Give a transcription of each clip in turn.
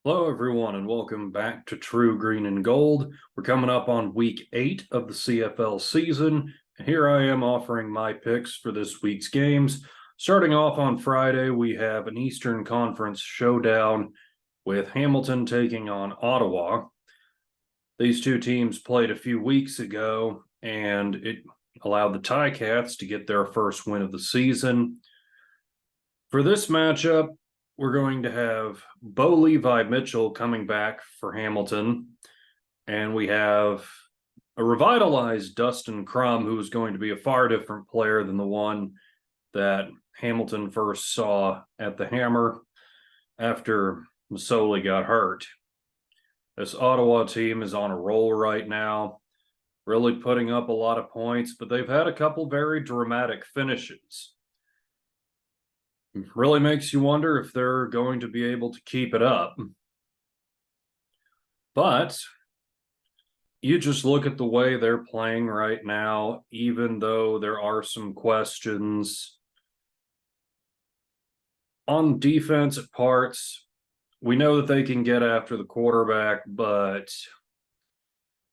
Hello, everyone, and welcome back to True Green and Gold. We're coming up on week 8 of the CFL season, and here I am offering my picks for this week's games. Starting off on Friday, we have an Eastern Conference showdown with Hamilton taking on Ottawa. These two teams played a few weeks ago, and it allowed the Ticats to get their first win of the season. For this matchup, we're going to have Bo Levi Mitchell coming back for Hamilton, and we have a revitalized Dustin Crum, who is going to be a far different player than the one that Hamilton first saw at the Hammer after Masoli got hurt. This Ottawa team is on a roll right now, really putting up a lot of points, but they've had a couple very dramatic finishes. Really makes you wonder if they're going to be able to keep it up. But you just look at the way they're playing right now, even though there are some questions on defensive parts. We know that they can get after the quarterback, but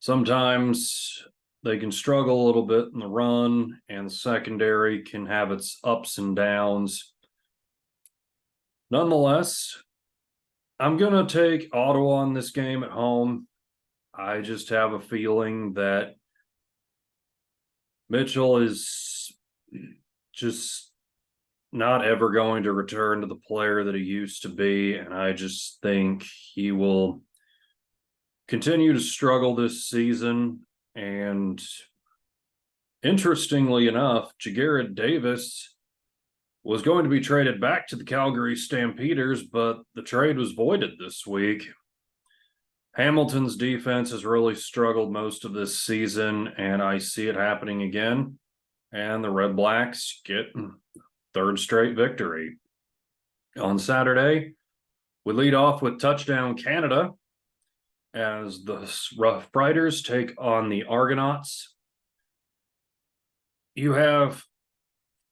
sometimes they can struggle a little bit in the run, and the secondary can have its ups and downs. Nonetheless, I'm going to take Ottawa in this game at home. I just have a feeling that Mitchell is just not ever going to return to the player that he used to be, and I just think he will continue to struggle this season. And interestingly enough, Ja'Gared Davis was going to be traded back to the Calgary Stampeders, but the trade was voided this week. Hamilton's defense has really struggled most of this season, and I see it happening again. And the Red Blacks get third straight victory. On Saturday, we lead off with Touchdown Canada as the Rough Riders take on the Argonauts. You have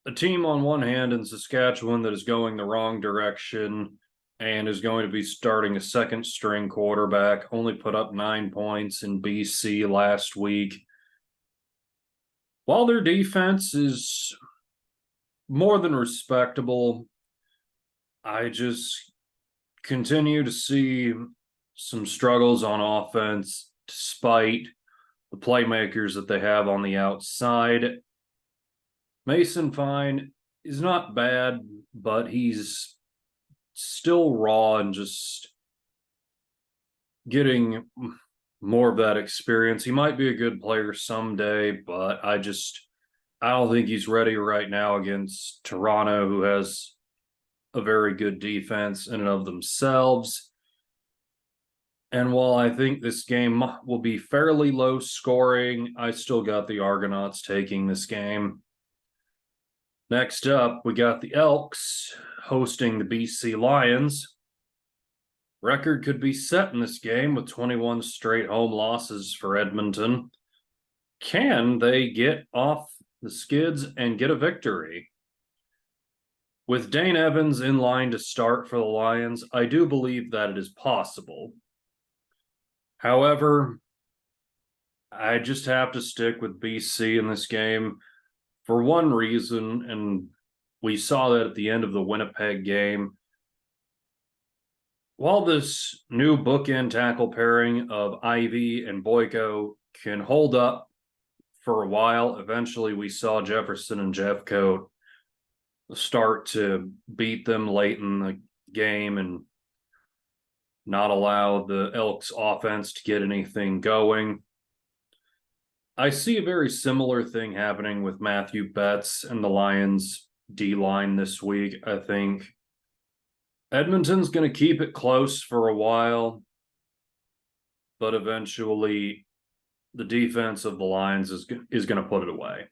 a team on one hand in Saskatchewan that is going the wrong direction and is going to be starting a second string quarterback, only put up 9 points in BC last week. While their defense is more than respectable, I just continue to see some struggles on offense despite the playmakers that they have on the outside. Mason Fine is not bad, but he's still raw and just getting more of that experience. He might be a good player someday, but I don't think he's ready right now against Toronto, who has a very good defense in and of themselves. And while I think this game will be fairly low scoring, I still got the Argonauts taking this game. Next up, we got the Elks hosting the BC Lions. Record could be set in this game with 21 straight home losses for Edmonton. Can they get off the skids and get a victory? With Dane Evans in line to start for the Lions, I do believe that it is possible. However, I just have to stick with BC in this game for one reason, and we saw that at the end of the Winnipeg game. While this new bookend tackle pairing of Ivy and Boyko can hold up for a while, eventually we saw Jefferson and Jeffcoat start to beat them late in the game and not allow the Elks offense to get anything going. I see a very similar thing happening with Matthew Betts and the Lions D-line this week. I think Edmonton's going to keep it close for a while, but eventually the defense of the Lions is going to put it away.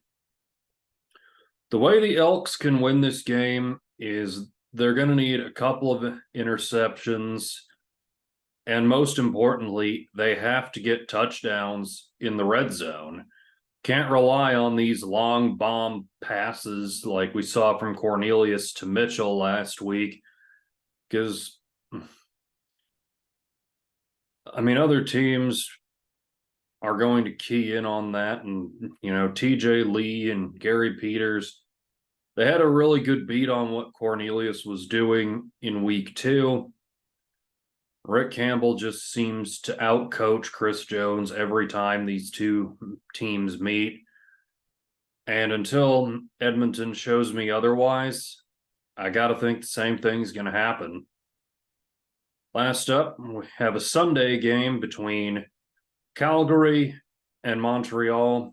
The way the Elks can win this game is they're going to need a couple of interceptions, and most importantly, they have to get touchdowns in the red zone. Can't rely on these long bomb passes like we saw from Cornelius to Mitchell last week, because I mean, other teams are going to key in on that. And, TJ Lee and Gary Peters, they had a really good beat on what Cornelius was doing in week 2. Rick Campbell just seems to outcoach Chris Jones every time these two teams meet. And until Edmonton shows me otherwise, I got to think the same thing's going to happen. Last up, we have a Sunday game between Calgary and Montreal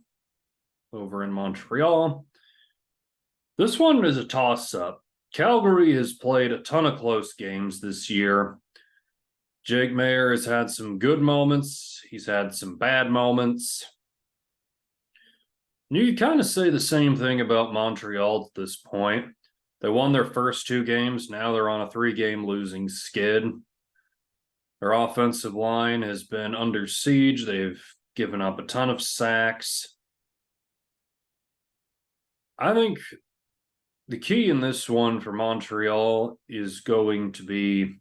over in Montreal. This one is a toss-up. Calgary has played a ton of close games this year. Jake Mayer has had some good moments. He's had some bad moments. You kind of say the same thing about Montreal at this point. They won their first 2 games. Now they're on a 3-game losing skid. Their offensive line has been under siege. They've given up a ton of sacks. I think the key in this one for Montreal is going to be,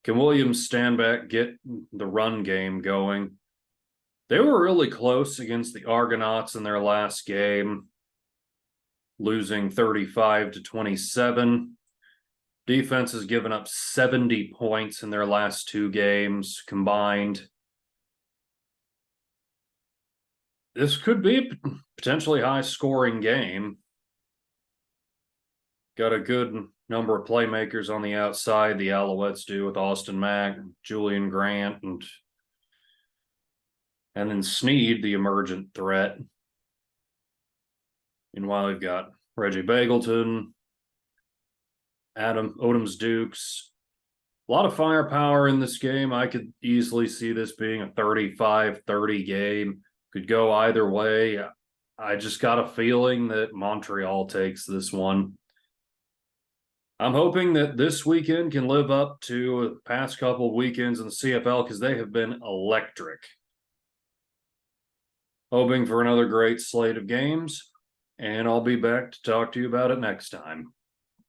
can Williams stand back, get the run game going? They were really close against the Argonauts in their last game, losing 35-27. Defense has given up 70 points in their last 2 games combined. This could be a potentially high-scoring game. Got a good number of playmakers on the outside. The Alouettes do, with Austin Mack, Julian Grant, and then Sneed, the emergent threat. Meanwhile, we've got Reggie Bagleton, Odoms Dukes. A lot of firepower in this game. I could easily see this being a 35-30 game. Could go either way. I just got a feeling that Montreal takes this one. I'm hoping that this weekend can live up to the past couple of weekends in the CFL, because they have been electric. Hoping for another great slate of games, and I'll be back to talk to you about it next time.